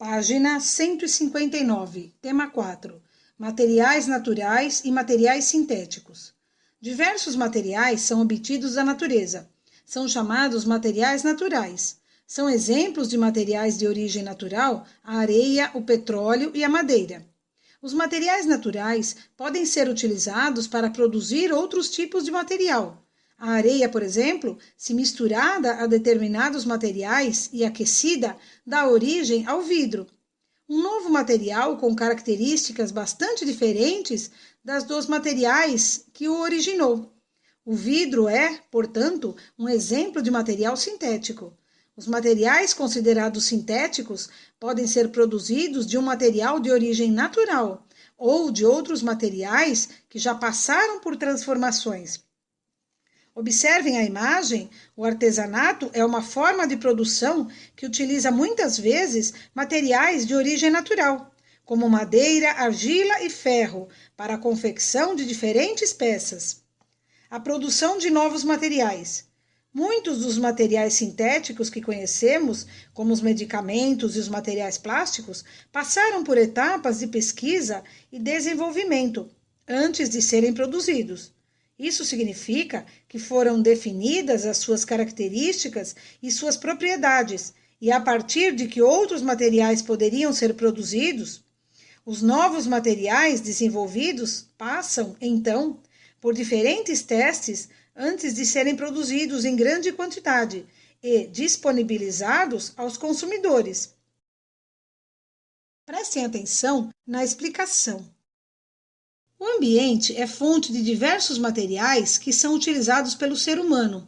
Página 159, tema 4. Materiais naturais e materiais sintéticos. Diversos materiais são obtidos da natureza. São chamados materiais naturais. São exemplos de materiais de origem natural a areia, o petróleo e a madeira. Os materiais naturais podem ser utilizados para produzir outros tipos de material. A areia, por exemplo, se misturada a determinados materiais e aquecida, dá origem ao vidro. Um novo material com características bastante diferentes das dos materiais que o originou. O vidro é, portanto, um exemplo de material sintético. Os materiais considerados sintéticos podem ser produzidos de um material de origem natural ou de outros materiais que já passaram por transformações. Observem a imagem, o artesanato é uma forma de produção que utiliza muitas vezes materiais de origem natural, como madeira, argila e ferro, para a confecção de diferentes peças. A produção de novos materiais. Muitos dos materiais sintéticos que conhecemos, como os medicamentos e os materiais plásticos, passaram por etapas de pesquisa e desenvolvimento antes de serem produzidos. Isso significa que foram definidas as suas características e suas propriedades, e a partir de que outros materiais poderiam ser produzidos, os novos materiais desenvolvidos passam, então, por diferentes testes antes de serem produzidos em grande quantidade e disponibilizados aos consumidores. Prestem atenção na explicação. O ambiente é fonte de diversos materiais que são utilizados pelo ser humano.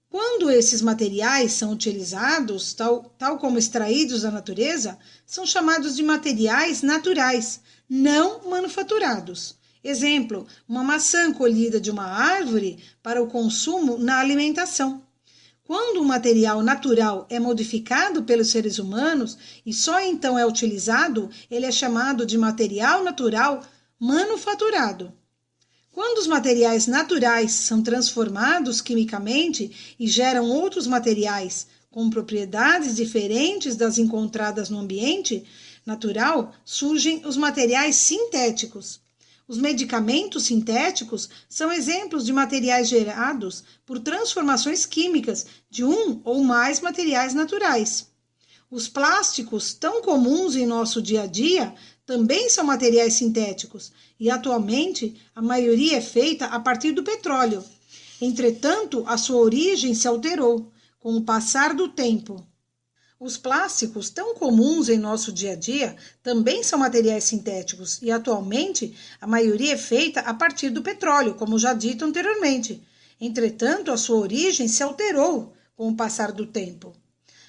Quando esses materiais são utilizados, tal como extraídos da natureza, são chamados de materiais naturais, não manufaturados. Exemplo, uma maçã colhida de uma árvore para o consumo na alimentação. Quando um material natural é modificado pelos seres humanos e só então é utilizado, ele é chamado de material natural manufaturado. Quando os materiais naturais são transformados quimicamente e geram outros materiais com propriedades diferentes das encontradas no ambiente natural, surgem os materiais sintéticos. Os medicamentos sintéticos são exemplos de materiais gerados por transformações químicas de um ou mais materiais naturais. Os plásticos, tão comuns em nosso dia a dia, também são materiais sintéticos e, atualmente, a maioria é feita a partir do petróleo. Entretanto, a sua origem se alterou com o passar do tempo. Os plásticos, tão comuns em nosso dia a dia, também são materiais sintéticos e, atualmente, a maioria é feita a partir do petróleo, como já dito anteriormente. Entretanto, a sua origem se alterou com o passar do tempo.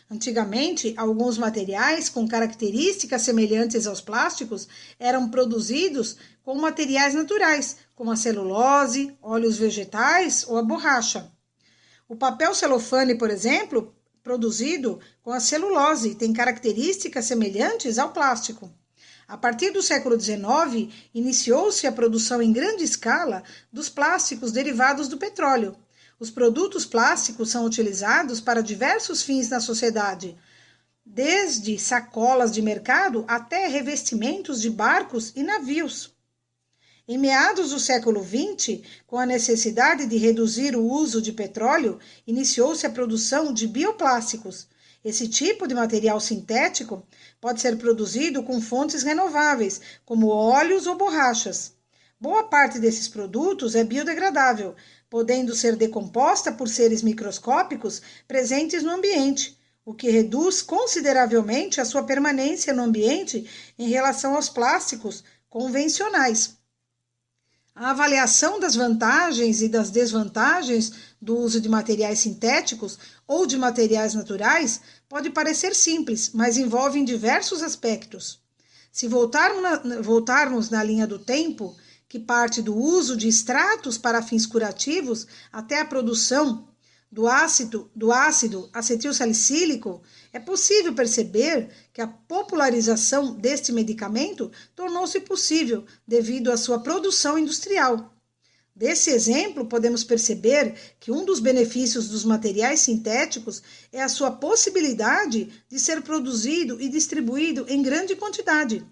Antigamente, alguns materiais com características semelhantes aos plásticos eram produzidos com materiais naturais, como a celulose, óleos vegetais ou a borracha. O papel celofane, por exemplo, produzido com a celulose, tem características semelhantes ao plástico. A partir do século XIX, iniciou-se a produção em grande escala dos plásticos derivados do petróleo. Os produtos plásticos são utilizados para diversos fins na sociedade, desde sacolas de mercado até revestimentos de barcos e navios. Em meados do século XX, com a necessidade de reduzir o uso de petróleo, iniciou-se a produção de bioplásticos. Esse tipo de material sintético pode ser produzido com fontes renováveis, como óleos ou borrachas. Boa parte desses produtos é biodegradável, podendo ser decomposta por seres microscópicos presentes no ambiente, o que reduz consideravelmente a sua permanência no ambiente em relação aos plásticos convencionais. A avaliação das vantagens e das desvantagens do uso de materiais sintéticos ou de materiais naturais pode parecer simples, mas envolve diversos aspectos. Se voltarmos na linha do tempo, que parte do uso de extratos para fins curativos até a produção do ácido acetilsalicílico, é possível perceber que a popularização deste medicamento tornou-se possível devido à sua produção industrial. Desse exemplo, podemos perceber que um dos benefícios dos materiais sintéticos é a sua possibilidade de ser produzido e distribuído em grande quantidade.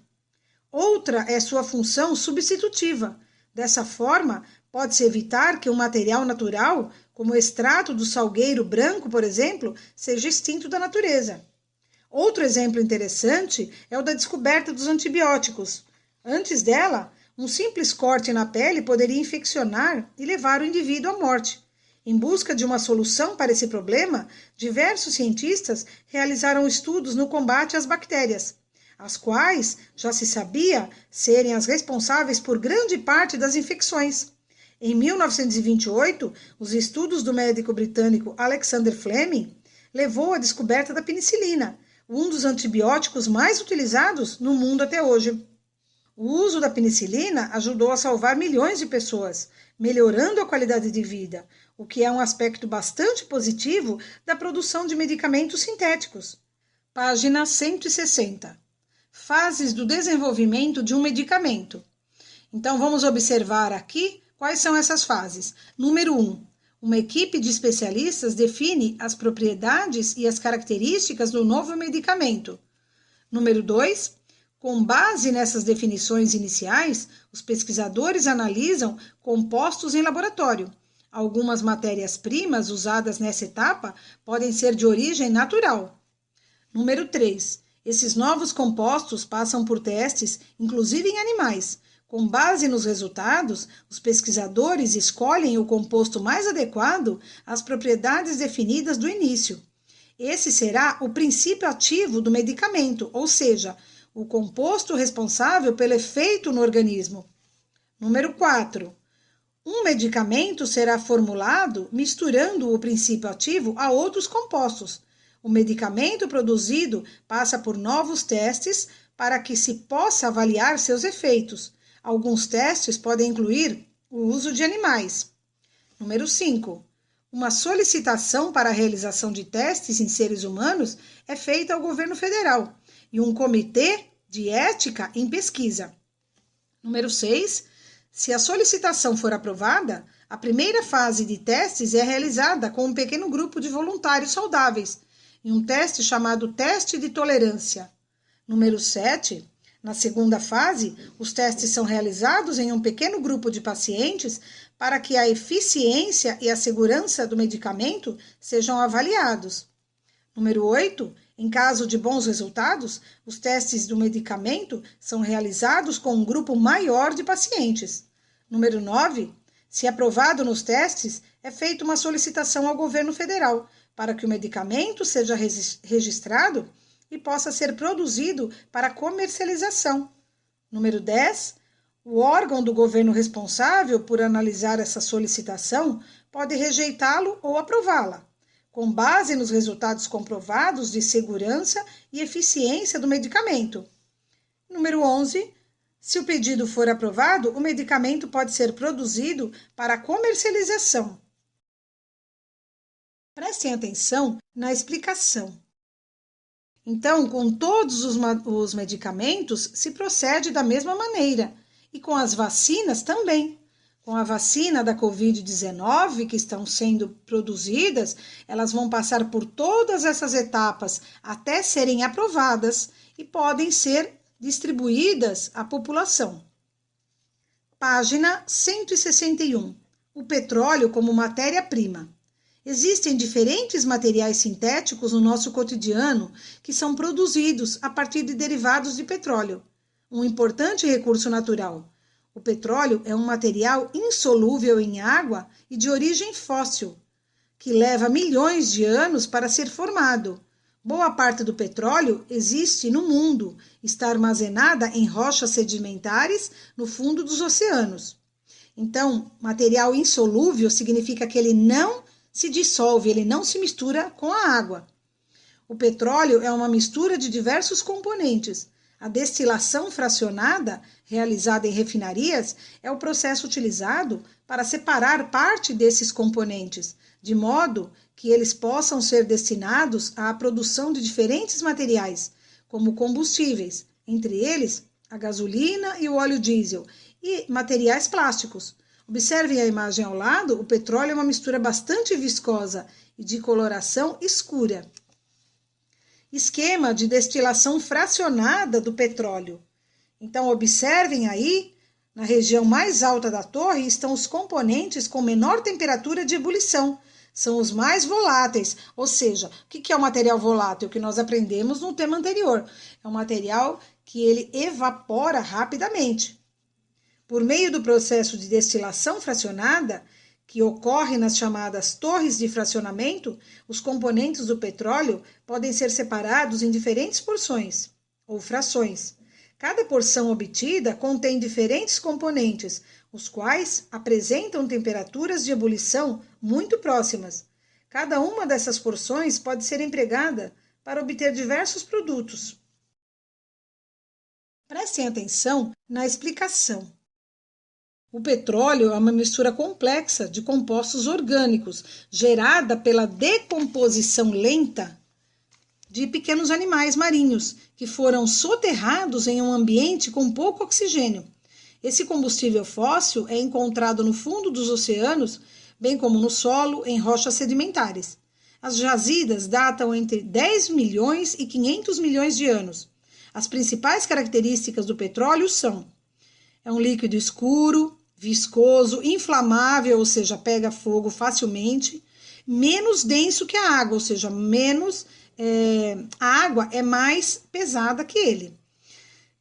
Outra é sua função substitutiva. Dessa forma, pode-se evitar que um material natural, como o extrato do salgueiro branco, por exemplo, seja extinto da natureza. Outro exemplo interessante é o da descoberta dos antibióticos. Antes dela, um simples corte na pele poderia infeccionar e levar o indivíduo à morte. Em busca de uma solução para esse problema, diversos cientistas realizaram estudos no combate às bactérias, as quais já se sabia serem as responsáveis por grande parte das infecções. Em 1928, os estudos do médico britânico Alexander Fleming levou à descoberta da penicilina, um dos antibióticos mais utilizados no mundo até hoje. O uso da penicilina ajudou a salvar milhões de pessoas, melhorando a qualidade de vida, o que é um aspecto bastante positivo da produção de medicamentos sintéticos. Página 160. Fases do desenvolvimento de um medicamento. Então, vamos observar aqui quais são essas fases. Número 1. Uma equipe de especialistas define as propriedades e as características do novo medicamento. Número 2. Com base nessas definições iniciais, os pesquisadores analisam compostos em laboratório. Algumas matérias-primas usadas nessa etapa podem ser de origem natural. Número 3. Esses novos compostos passam por testes, inclusive em animais. Com base nos resultados, os pesquisadores escolhem o composto mais adequado às propriedades definidas do início. Esse será o princípio ativo do medicamento, ou seja, o composto responsável pelo efeito no organismo. Número 4. Um medicamento será formulado misturando o princípio ativo a outros compostos. O medicamento produzido passa por novos testes para que se possa avaliar seus efeitos. Alguns testes podem incluir o uso de animais. Número 5. Uma solicitação para a realização de testes em seres humanos é feita ao governo federal e um comitê de ética em pesquisa. Número 6. Se a solicitação for aprovada, a primeira fase de testes é realizada com um pequeno grupo de voluntários saudáveis, em um teste chamado teste de tolerância. Número 7. Na segunda fase, os testes são realizados em um pequeno grupo de pacientes para que a eficiência e a segurança do medicamento sejam avaliados. Número 8. Em caso de bons resultados, os testes do medicamento são realizados com um grupo maior de pacientes. Número 9. Se aprovado nos testes, é feita uma solicitação ao governo federal para que o medicamento seja registrado e possa ser produzido para comercialização. Número 10. O órgão do governo responsável por analisar essa solicitação pode rejeitá-lo ou aprová-la, com base nos resultados comprovados de segurança e eficiência do medicamento. Número 11. Se o pedido for aprovado, o medicamento pode ser produzido para comercialização. Prestem atenção na explicação. Então, com todos os medicamentos, se procede da mesma maneira, e com as vacinas também. Com a vacina da Covid-19 que estão sendo produzidas, elas vão passar por todas essas etapas até serem aprovadas e podem ser distribuídas à população. Página 161. O petróleo como matéria-prima. Existem diferentes materiais sintéticos no nosso cotidiano que são produzidos a partir de derivados de petróleo, um importante recurso natural. O petróleo é um material insolúvel em água e de origem fóssil, que leva milhões de anos para ser formado. Boa parte do petróleo existe no mundo, está armazenada em rochas sedimentares no fundo dos oceanos. Então, material insolúvel significa que ele não se dissolve, ele não se mistura com a água. O petróleo é uma mistura de diversos componentes. A destilação fracionada, realizada em refinarias, é o processo utilizado para separar parte desses componentes, de modo que eles possam ser destinados à produção de diferentes materiais, como combustíveis, entre eles a gasolina e o óleo diesel, e materiais plásticos. Observem a imagem ao lado, o petróleo é uma mistura bastante viscosa e de coloração escura. Esquema de destilação fracionada do petróleo. Então, observem aí, na região mais alta da torre estão os componentes com menor temperatura de ebulição. São os mais voláteis, ou seja, o que é o material volátil? Que nós aprendemos no tema anterior. É um material que ele evapora rapidamente. Por meio do processo de destilação fracionada, que ocorre nas chamadas torres de fracionamento, os componentes do petróleo podem ser separados em diferentes porções, ou frações. Cada porção obtida contém diferentes componentes, os quais apresentam temperaturas de ebulição muito próximas. Cada uma dessas porções pode ser empregada para obter diversos produtos. Prestem atenção na explicação. O petróleo é uma mistura complexa de compostos orgânicos, gerada pela decomposição lenta de pequenos animais marinhos, que foram soterrados em um ambiente com pouco oxigênio. Esse combustível fóssil é encontrado no fundo dos oceanos, bem como no solo, em rochas sedimentares. As jazidas datam entre 10 milhões e 500 milhões de anos. As principais características do petróleo são: é um líquido escuro, viscoso, inflamável, ou seja, pega fogo facilmente, menos denso que a água, ou seja, a água é mais pesada que ele.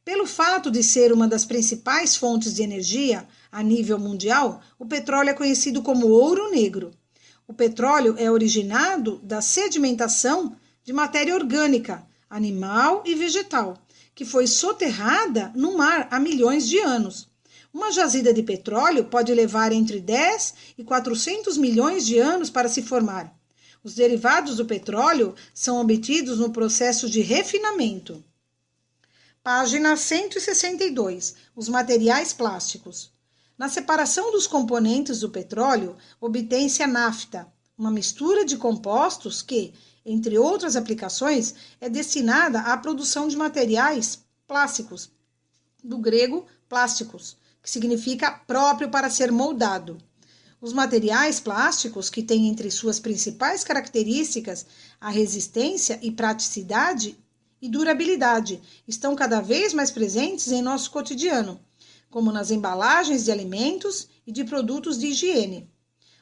Pelo fato de ser uma das principais fontes de energia a nível mundial, o petróleo é conhecido como ouro negro. O petróleo é originado da sedimentação de matéria orgânica, animal e vegetal, que foi soterrada no mar há milhões de anos. Uma jazida de petróleo pode levar entre 10 e 400 milhões de anos para se formar. Os derivados do petróleo são obtidos no processo de refinamento. Página 162. Os materiais plásticos. Na separação dos componentes do petróleo, obtém-se a nafta, uma mistura de compostos que, entre outras aplicações, é destinada à produção de materiais plásticos, do grego plásticos, que significa próprio para ser moldado. Os materiais plásticos, que têm entre suas principais características a resistência e praticidade e durabilidade, estão cada vez mais presentes em nosso cotidiano, como nas embalagens de alimentos e de produtos de higiene.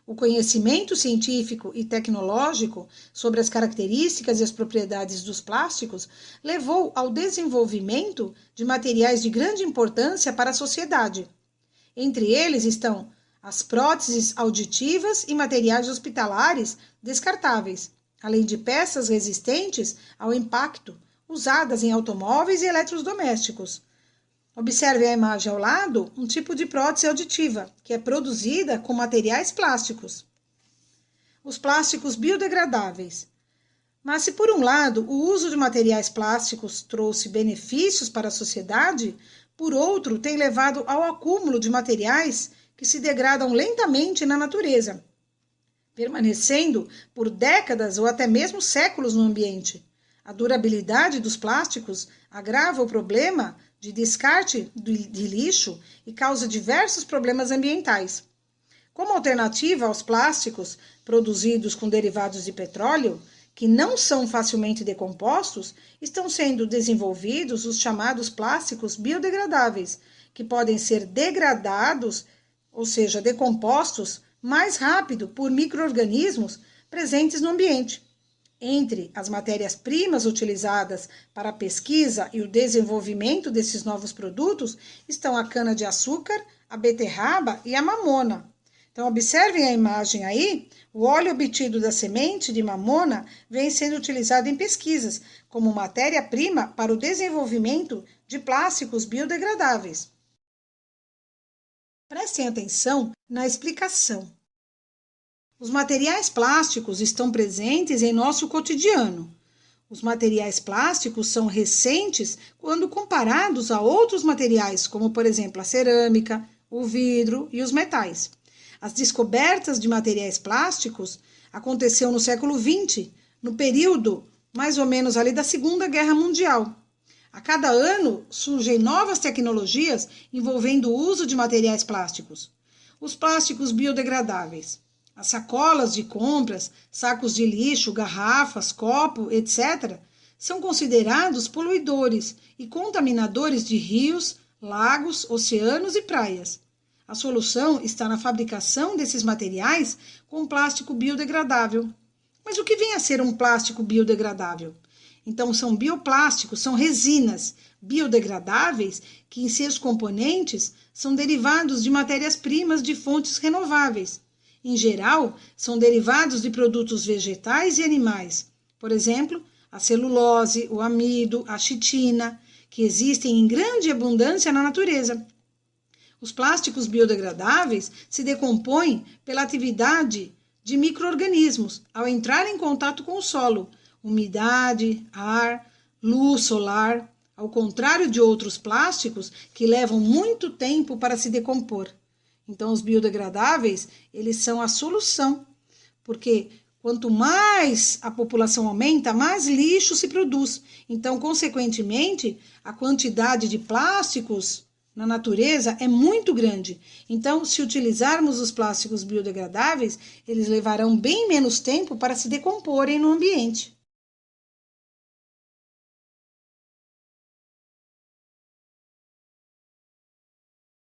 O conhecimento científico e tecnológico sobre as características e as propriedades dos plásticos levou ao desenvolvimento de materiais de grande importância para a sociedade. Entre eles estão as próteses auditivas e materiais hospitalares descartáveis, além de peças resistentes ao impacto, usadas em automóveis e eletrodomésticos. Observe a imagem ao lado, um tipo de prótese auditiva, que é produzida com materiais plásticos. Os plásticos biodegradáveis. Mas se por um lado o uso de materiais plásticos trouxe benefícios para a sociedade, por outro tem levado ao acúmulo de materiais que se degradam lentamente na natureza, permanecendo por décadas ou até mesmo séculos no ambiente. A durabilidade dos plásticos agrava o problema de descarte de lixo e causa diversos problemas ambientais. Como alternativa aos plásticos produzidos com derivados de petróleo, que não são facilmente decompostos, estão sendo desenvolvidos os chamados plásticos biodegradáveis, que podem ser degradados, ou seja, decompostos, mais rápido por micro-organismos presentes no ambiente. Entre as matérias-primas utilizadas para a pesquisa e o desenvolvimento desses novos produtos estão a cana-de-açúcar, a beterraba e a mamona. Então, observem a imagem aí, o óleo obtido da semente de mamona vem sendo utilizado em pesquisas como matéria-prima para o desenvolvimento de plásticos biodegradáveis. Prestem atenção na explicação. Os materiais plásticos estão presentes em nosso cotidiano. Os materiais plásticos são recentes quando comparados a outros materiais, como, por exemplo, a cerâmica, o vidro e os metais. As descobertas de materiais plásticos aconteceram no século XX, no período mais ou menos ali da Segunda Guerra Mundial. A cada ano surgem novas tecnologias envolvendo o uso de materiais plásticos. os plásticos biodegradáveis. As sacolas de compras, sacos de lixo, garrafas, copo, etc., são considerados poluidores e contaminadores de rios, lagos, oceanos e praias. A solução está na fabricação desses materiais com plástico biodegradável. Mas o que vem a ser um plástico biodegradável? Então, são bioplásticos, são resinas biodegradáveis que, em seus componentes, são derivados de matérias-primas de fontes renováveis. Em geral, são derivados de produtos vegetais e animais. Por exemplo, a celulose, o amido, a chitina, que existem em grande abundância na natureza. Os plásticos biodegradáveis se decompõem pela atividade de micro-organismos ao entrar em contato com o solo, umidade, ar, luz solar, ao contrário de outros plásticos que levam muito tempo para se decompor. Então, os biodegradáveis, eles são a solução, porque quanto mais a população aumenta, mais lixo se produz. Então, consequentemente, a quantidade de plásticos na natureza é muito grande. Então, se utilizarmos os plásticos biodegradáveis, eles levarão bem menos tempo para se decomporem no ambiente.